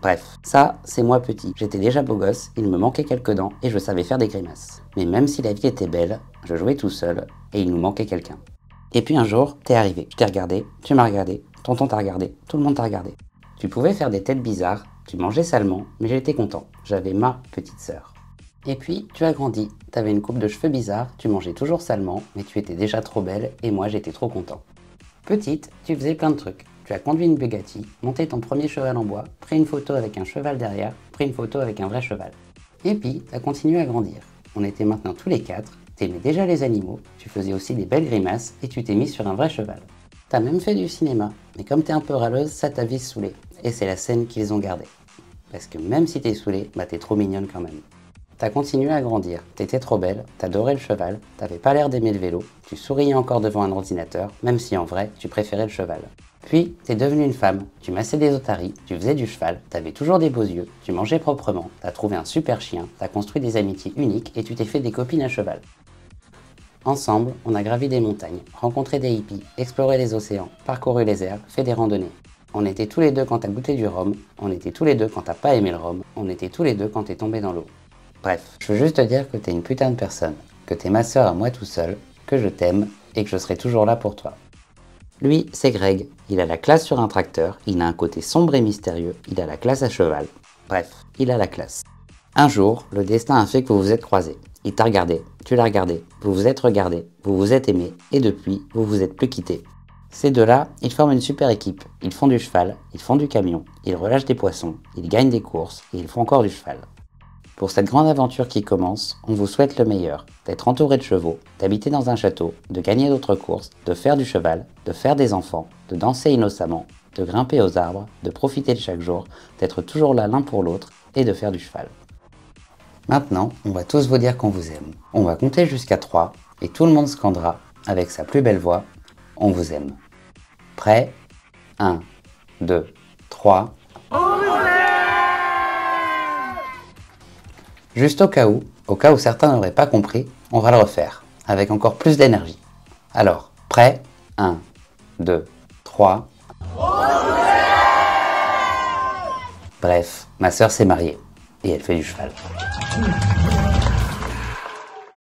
Bref, ça, c'est moi petit. J'étais déjà beau gosse, il me manquait quelques dents et je savais faire des grimaces. Mais même si la vie était belle, je jouais tout seul et il nous manquait quelqu'un. Et puis un jour, t'es arrivé. Je t'ai regardé, tu m'as regardé, tonton t'a regardé, tout le monde t'a regardé. Tu pouvais faire des têtes bizarres, tu mangeais salement, mais j'étais content. J'avais ma petite sœur. Et puis, tu as grandi. T'avais une coupe de cheveux bizarre, tu mangeais toujours salement, mais tu étais déjà trop belle et moi j'étais trop content. Petite, tu faisais plein de trucs. Tu as conduit une Bugatti, monté ton premier cheval en bois, pris une photo avec un cheval derrière, pris une photo avec un vrai cheval. Et puis, tu as continué à grandir. On était maintenant tous les quatre, t'aimais déjà les animaux, tu faisais aussi des belles grimaces et tu t'es mis sur un vrai cheval. T'as même fait du cinéma, mais comme t'es un peu râleuse, ça t'a vite saoulé. Et c'est la scène qu'ils ont gardée. Parce que même si t'es saoulée, bah t'es trop mignonne quand même. T'as continué à grandir, t'étais trop belle, t'adorais le cheval, t'avais pas l'air d'aimer le vélo, tu souriais encore devant un ordinateur, même si en vrai, tu préférais le cheval. Puis, t'es devenue une femme, tu massais des otaries, tu faisais du cheval, t'avais toujours des beaux yeux, tu mangeais proprement, t'as trouvé un super chien, t'as construit des amitiés uniques et tu t'es fait des copines à cheval. Ensemble, on a gravi des montagnes, rencontré des hippies, exploré les océans, parcouru les airs, fait des randonnées. On était tous les deux quand t'as goûté du rhum, on était tous les deux quand t'as pas aimé le rhum, on était tous les deux quand t'es tombé dans l'eau. Bref, je veux juste te dire que t'es une putain de personne, que t'es ma sœur à moi tout seul, que je t'aime et que je serai toujours là pour toi. Lui, c'est Greg, il a la classe sur un tracteur, il a un côté sombre et mystérieux, il a la classe à cheval. Bref, il a la classe. Un jour, le destin a fait que vous vous êtes croisés. Il t'a regardé, tu l'as regardé, vous vous êtes regardés, vous vous êtes aimés, et depuis, vous vous êtes plus quittés. Ces deux-là, ils forment une super équipe. Ils font du cheval, ils font du camion, ils relâchent des poissons, ils gagnent des courses, et ils font encore du cheval. Pour cette grande aventure qui commence, on vous souhaite le meilleur, d'être entouré de chevaux, d'habiter dans un château, de gagner d'autres courses, de faire du cheval, de faire des enfants, de danser innocemment, de grimper aux arbres, de profiter de chaque jour, d'être toujours là l'un pour l'autre et de faire du cheval. Maintenant, on va tous vous dire qu'on vous aime. On va compter jusqu'à 3 et tout le monde scandera, avec sa plus belle voix, on vous aime. Prêt? 1, 2, 3... Juste au cas où certains n'auraient pas compris, on va le refaire, avec encore plus d'énergie. Alors, prêt? 1, 2, 3... Bref, ma sœur s'est mariée, et elle fait du cheval.